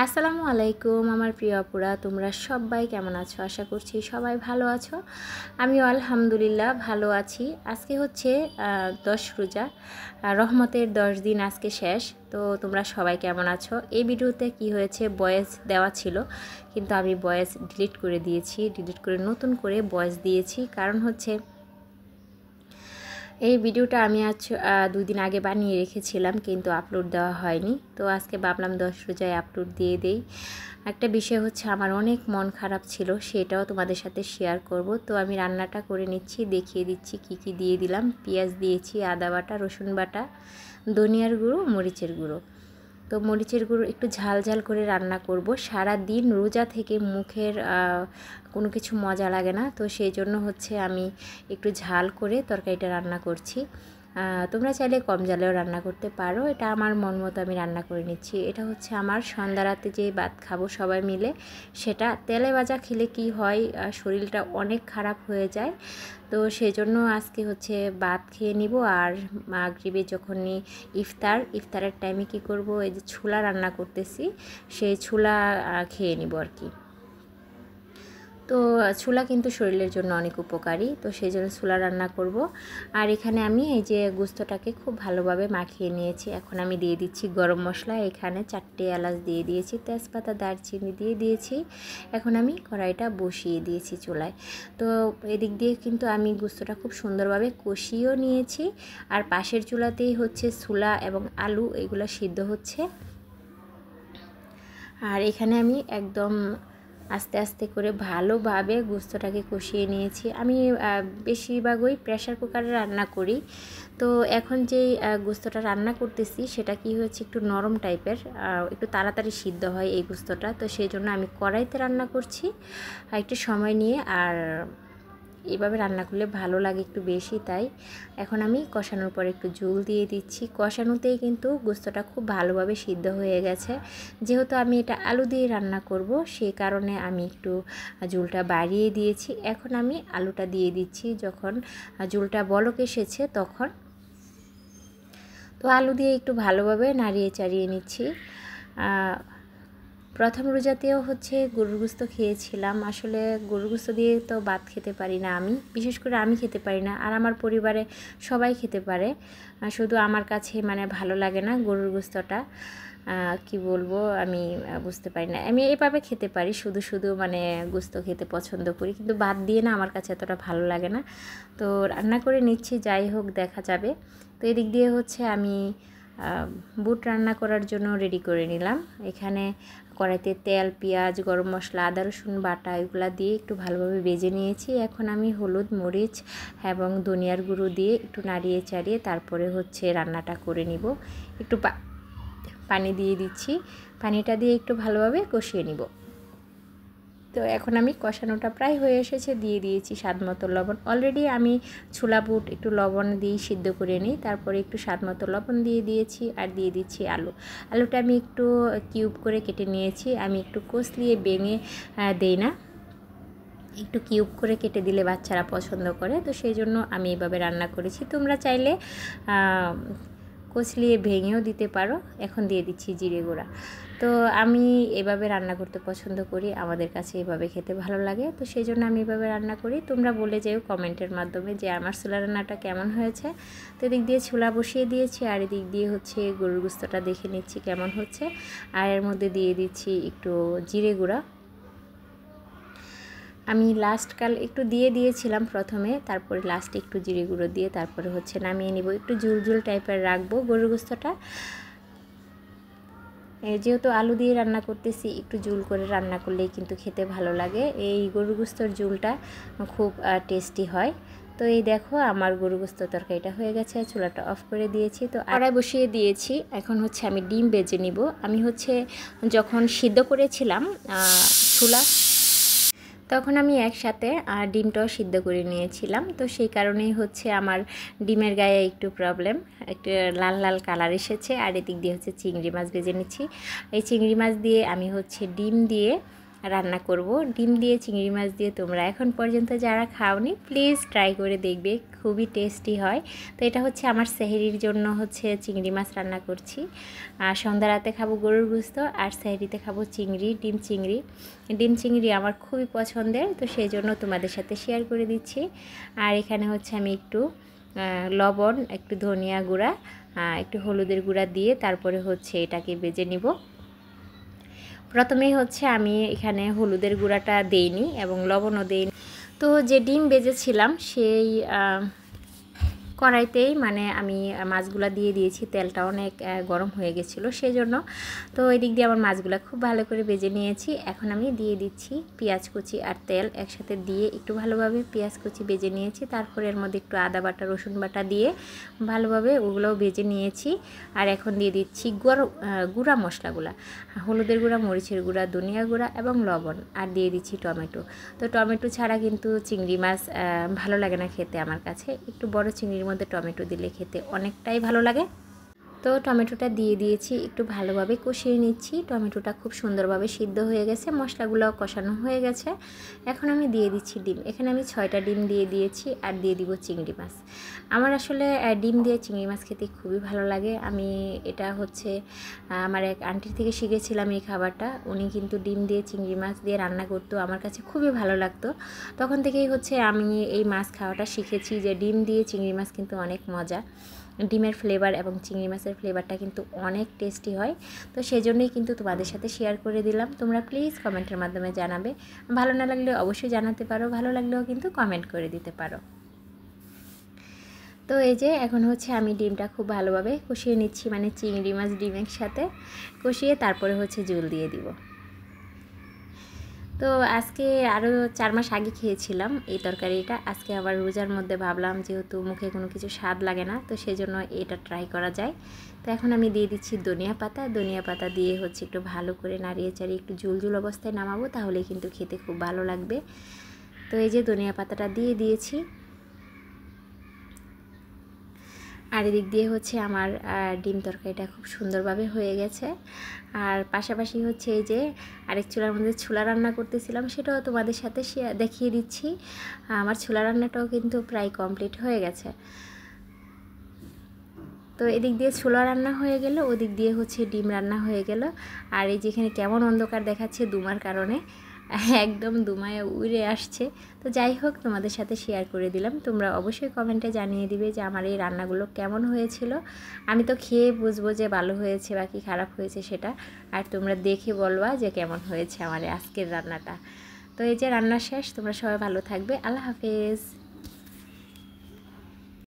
আসসালামু আলাইকুম আমার প্রিয় আপুরা, তোমরা সবাই কেমন আছো? আশা করছি সবাই ভালো আছো। আমিও আলহামদুলিল্লাহ ভালো আছি। আজকে হচ্ছে 10 রোজা, রহমতের 10 দিন আজকে শেষ। তো তোমরা সবাই কেমন আছো? এই ভিডিওতে কি হয়েছে, ভয়েস দেওয়া ছিল কিন্তু আমি ভয়েস ডিলিট করে দিয়েছি, ডিলিট করে নতুন করে ভয়েস দিয়েছি। কারণ হচ্ছে এই ভিডিওটা আমি আজ 2 দিন আগে বানিয়ে রেখেছিলাম কিন্তু আপলোড দেওয়া হয়নি। তো আজকে ভাবলাম 10 রোজায় আপলোড দিয়ে দেই। একটা বিষয় হচ্ছে আমার অনেক মন খারাপ ছিল, সেটাও তোমাদের সাথে শেয়ার করব। তো আমি রান্নাটা করে নিচ্ছি, দেখিয়ে দিচ্ছি কি কি দিয়ে দিলাম। পেঁয়াজ দিয়েছি, আদা বাটা, রসুন বাটা, ধনিয়ার গুঁড়ো, মরিচের গুঁড়ো। তো মরিচের গুঁড়ো একটু ঝাল ঝাল করে রান্না করব। সারা দিন রোজা থেকে মুখের কোনো কিছু মজা লাগে না, তো সেই জন্য হচ্ছে আমি একটু ঝাল করে তরকারিটা রান্না করছি। তোমরা চাইলে কম জালেও রান্না করতে পারো, এটা আমার মন মতো আমি রান্না করে নিচ্ছি। এটা হচ্ছে আমার সন্ধ্যা রাতে যে ভাত খাবো সবাই মিলে, সেটা তেলে ভাজা খেলে কি হয়, শরীরটা অনেক খারাপ হয়ে যায়। তো সেই জন্য আজকে হচ্ছে ভাত খেয়ে নিব। আর মাগরিবে যখনই ইফতারের টাইমে কি করব, এই যে ছোলা রান্না করতেছি, সেই ছোলা খেয়ে নিব আর কি। তো ছোলা কিন্তু শরীরের জন্য অনেক উপকারী, তো সেই জন্য ছোলা রান্না করব। আর এখানে আমি এই যে গোস্তটাকে খুব ভালোভাবে মাখিয়ে নিয়েছি। এখন আমি দিয়ে দিচ্ছি গরম মশলা, এখানে 4টে এলাচ দিয়ে দিয়েছি, তেজপাতা, দারচিনি দিয়ে দিয়েছি। এখন আমি কড়াইটা বসিয়ে দিয়েছি চুলায়। তো এদিক দিয়ে কিন্তু আমি গোস্তটা খুব সুন্দরভাবে কষিয়েও নিয়েছি। আর পাশের চুলাতেই হচ্ছে ছোলা এবং আলু এগুলো সিদ্ধ হচ্ছে। আর এখানে আমি একদম আস্তে আস্তে করে ভালোভাবে গোস্তটাকে কষিয়ে নিয়েছি। আমি বেশিরভাগই প্রেশার কুকারে রান্না করি। তো এখন যেই গোস্তটা রান্না করতেছি সেটা কি হয়েছে, একটু নরম টাইপের, একটু তাড়াতাড়ি সিদ্ধ হয় এই গোস্তটা। তো সেই জন্য আমি কড়াইতে রান্না করছি একটু সময় নিয়ে। আর এভাবে রান্না করলে ভালো লাগে একটু বেশি, তাই এখন আমি কষানোর পর একটু ঝোল দিয়ে দিচ্ছি। কষানোতেই কিন্তু গোস্তটা খুব ভালোভাবে সিদ্ধ হয়ে গেছে। যেহেতু আমি এটা আলু দিয়ে রান্না করব, সেই কারণে আমি একটু ঝোলটা বাড়িয়ে দিয়েছি। এখন আমি আলুটা দিয়ে দিচ্ছি যখন ঝোলটা বলক এসেছে তখন। তো আলু দিয়ে একটু ভালোভাবে নাড়িয়ে চাড়িয়ে নিচ্ছি। প্রথম রোজাতেও হচ্ছে গরুর গোস্ত খেয়েছিলাম। আসলে গরুর গোস্ত দিয়ে তো ভাত খেতে পারি না আমি, বিশেষ করে আমি খেতে পারি না, আর আমার পরিবারে সবাই খেতে পারে, শুধু আমার কাছে মানে ভালো লাগে না গরুর গোস্তটা। কি বলবো আমি বুঝতে পারি না। আমি এভাবে খেতে পারি, শুধু শুধু মানে গোস্ত খেতে পছন্দ করি, কিন্তু ভাত দিয়ে না আমার কাছে এতটা ভালো লাগে না। তো রান্না করে নিচ্ছি, যাই হোক দেখা যাবে। তো এদিক দিয়ে হচ্ছে আমি বুট রান্না করার জন্য রেডি করে নিলাম। এখানে কড়াইতে তেল, পেঁয়াজ, গরম মশলা, আদা রসুন বাটা এগুলো দিয়ে একটু ভালোভাবে ভেজে নিয়েছি। এখন আমি হলুদ, মরিচ এবং ধনিয়ার গুঁড়ো দিয়ে একটু নাড়িয়ে চাড়িয়ে তারপরে হচ্ছে রান্নাটা করে নিব। একটু পানি দিয়ে দিচ্ছি, পানিটা দিয়ে একটু ভালোভাবে কষিয়ে নিব। তো এখন আমি কষানোটা প্রায় হয়ে এসেছে, দিয়ে দিয়েছি স্বাদ মতো লবণ। অলরেডি আমি ছোলা বুট একটু লবণ দিয়ে সিদ্ধ করে নিই, তারপরে একটু স্বাদ মতো লবণ দিয়ে দিয়েছি। আর দিয়ে দিচ্ছি আলুটা আমি একটু কিউব করে কেটে নিয়েছি। আমি একটু কষলিয়ে ভেঙে দেই না, একটু কিউব করে কেটে দিলে বাচ্চারা পছন্দ করে, তো সেই জন্য আমি এভাবে রান্না করেছি। তোমরা চাইলে কচলিয়ে ভেঙেও দিতে পারো। এখন দিয়ে দিচ্ছি জিরে গুঁড়া। তো আমি এভাবে রান্না করতে পছন্দ করি, আমাদের কাছে এভাবে খেতে ভালো লাগে, তো সেই জন্য আমি এভাবে রান্না করি। তোমরা বলে যেও কমেন্টের মাধ্যমে যে আমার ছোলা রান্নাটা কেমন হয়েছে। তো এদিক দিয়ে ছোলা বসিয়ে দিয়েছি, আর এদিক দিয়ে হচ্ছে গরুর গোস্তটা দেখে নিচ্ছি কেমন হচ্ছে। আর এর মধ্যে দিয়ে দিচ্ছি একটু জিরে গুঁড়া। আমি লাস্টকাল একটু দিয়ে দিয়েছিলাম প্রথমে, তারপরে লাস্টে একটু জিরে গুঁড়ো দিয়ে তারপরে হচ্ছে নামিয়ে নিব। একটু ঝুল টাইপের রাখবো গরুর গোস্তটা, যেহেতু আলু দিয়ে রান্না করতেছি, একটু ঝোল করে রান্না করলেই কিন্তু খেতে ভালো লাগে। এই গরুর গোস্তর ঝোলটা খুব টেস্টি হয়। তো এই দেখো আমার গরুর গোস্ত তরকারিটা হয়ে গেছে, চুলাটা অফ করে দিয়েছি। তো কড়াই বসিয়ে দিয়েছি, এখন হচ্ছে আমি ডিম ভেজে নিব। আমি হচ্ছে যখন সিদ্ধ করেছিলাম ছোলা, তখন আমি একসাথে ডিমটাও সিদ্ধ করে নিয়েছিলাম। তো সেই কারণেই হচ্ছে আমার ডিমের গায়ে একটু প্রবলেম, একটু লাল লাল কালার এসেছে। আর এদিক দিয়ে হচ্ছে চিংড়ি মাছ ভেজে নিচ্ছি। এই চিংড়ি মাছ দিয়ে আমি হচ্ছে ডিম দিয়ে রান্না করব ডিম দিয়ে চিংড়ি মাছ দিয়ে। তোমরা এখন পর্যন্ত যারা খাওনি প্লিজ ট্রাই করে দেখবে, খুবই টেস্টি হয়। তো এটা হচ্ছে আমার সেহরির জন্য হচ্ছে চিংড়ি মাছ রান্না করছি। আর সন্ধ্যা রাতে খাবো গরুর গোশত, আর সেহরিতে খাবো চিংড়ি, ডিম চিংড়ি। ডিম চিংড়ি আমার খুবই পছন্দের, তো সেই জন্য তোমাদের সাথে শেয়ার করে দিচ্ছি। আর এখানে হচ্ছে আমি একটু লবণ, একটু ধনিয়া গুঁড়া, একটু হলুদের গুঁড়া দিয়ে তারপরে হচ্ছে এটাকে ভেজে নিব। প্রথমেই হচ্ছে আমি এখানে হলুদের গুঁড়াটা দেইনি এবং লবণও দেইনি। তো যে ডিম ভেজেছিলাম সেই কড়াইতেই মানে আমি মাছগুলো দিয়ে দিয়েছি, তেলটা অনেক গরম হয়ে গেছিলো সেজন্য। তো ওই দিক দিয়ে আমার মাছগুলো খুব ভালো করে ভেজে নিয়েছি। এখন আমি দিয়ে দিচ্ছি পেঁয়াজ কুচি আর তেল একসাথে দিয়ে একটু ভালোভাবে পেঁয়াজ কুচি ভেজে নিয়েছি। তারপরে এর মধ্যে একটু আদা বাটা, রসুন বাটা দিয়ে ভালোভাবে ওগুলোও ভেজে নিয়েছি। আর এখন দিয়ে দিচ্ছি গুঁড়া মশলাগুলো, হলুদের গুঁড়া, মরিচের গুঁড়া, ধনিয়া গুঁড়া এবং লবণ। আর দিয়ে দিচ্ছি টমেটো। তো টমেটো ছাড়া কিন্তু চিংড়ি মাছ ভালো লাগে না খেতে আমার কাছে। একটু বড় চিংড়ির মধ্যে টমেটো দিলে খেতে অনেকটাই ভালো লাগে। তো টমেটোটা দিয়ে দিয়েছি, একটু ভালোভাবে কষিয়ে নিচ্ছি। টমেটোটা খুব সুন্দরভাবে সিদ্ধ হয়ে গেছে, মশলাগুলো কষানো হয়ে গেছে। এখন আমি দিয়ে দিচ্ছি ডিম। এখানে আমি 6টা ডিম দিয়ে দিয়েছি আর দিয়ে দিব চিংড়ি মাছ। আমার আসলে ডিম দিয়ে চিংড়ি মাছ খেতে খুবই ভালো লাগে। আমি এটা হচ্ছে আমার এক আন্টির থেকে শিখেছিলাম এই খাবারটা। উনি কিন্তু ডিম দিয়ে চিংড়ি মাছ দিয়ে রান্না করতো, আমার কাছে খুবই ভালো লাগতো। তখন থেকেই হচ্ছে আমি এই মাছ খাওয়াটা শিখেছি যে ডিম দিয়ে চিংড়ি মাছ কিন্তু অনেক মজা। ডিমের ফ্লেভার এবং চিংড়ি মাছের ফ্লেভারটা কিন্তু অনেক টেস্টি হয়। তো সেজন্যই কিন্তু তোমাদের সাথে শেয়ার করে দিলাম। তোমরা প্লিজ কমেন্টের মাধ্যমে জানাবে। ভালো না লাগলে অবশ্যই জানাতে পারো, ভালো লাগলেও কিন্তু কমেন্ট করে দিতে পারো। তো এই যে এখন হচ্ছে আমি ডিমটা খুব ভালোভাবে কষিয়ে নিচ্ছি, মানে চিংড়ি মাছ ডিমের সাথে কষিয়ে তারপরে হচ্ছে ঝোল দিয়ে দিব। তো আজকে আরও 4 মাস আগে খেয়েছিলাম এই তরকারিটা। আজকে আবার রোজার মধ্যে ভাবলাম যেহেতু মুখে কোনো কিছু স্বাদ লাগে না, তো সেজন্য এটা ট্রাই করা যায়। তো এখন আমি দিয়ে দিচ্ছি ধনিয়া পাতা। ধনিয়া পাতা দিয়ে হচ্ছে একটু ভালো করে নাড়িয়ে চাড়িয়ে একটু ঝুলঝুল অবস্থায় নামাবো, তাহলে কিন্তু খেতে খুব ভালো লাগবে। তো এই যে ধনিয়া পাতাটা দিয়ে দিয়েছি। আর এদিক দিয়ে হচ্ছে আমার ডিম তরকারিটা খুব সুন্দরভাবে হয়ে গেছে। আর পাশাপাশি হচ্ছে এই যে আরেক চুলার মধ্যে ছোলা রান্না করতেছিলাম, সেটাও তোমাদের সাথে দেখিয়ে দিচ্ছি। আমার ছোলা রান্নাটাও কিন্তু প্রায় কমপ্লিট হয়ে গেছে। তো এদিক দিয়ে ছোলা রান্না হয়ে গেল, ওদিক দিয়ে হচ্ছে ডিম রান্না হয়ে গেল। আর এই যেখানে কেমন অন্ধকার দেখাচ্ছে দুমার কারণে, একদম দুমায় উড়ে আসছে। তো যাই হোক, তোমাদের সাথে শেয়ার করে দিলাম। তোমরা অবশ্যই কমেন্টে জানিয়ে দিবে যে আমার এই রান্নাগুলো কেমন হয়েছিল। আমি তো খেয়ে বুঝবো যে ভালো হয়েছে বা কি খারাপ হয়েছে সেটা, আর তোমরা দেখে বলবা যে কেমন হয়েছে আমার আজকের রান্নাটা। তো এই যে রান্না শেষ, তোমরা সবাই ভালো থাকবে। আল্লাহ হাফেজ।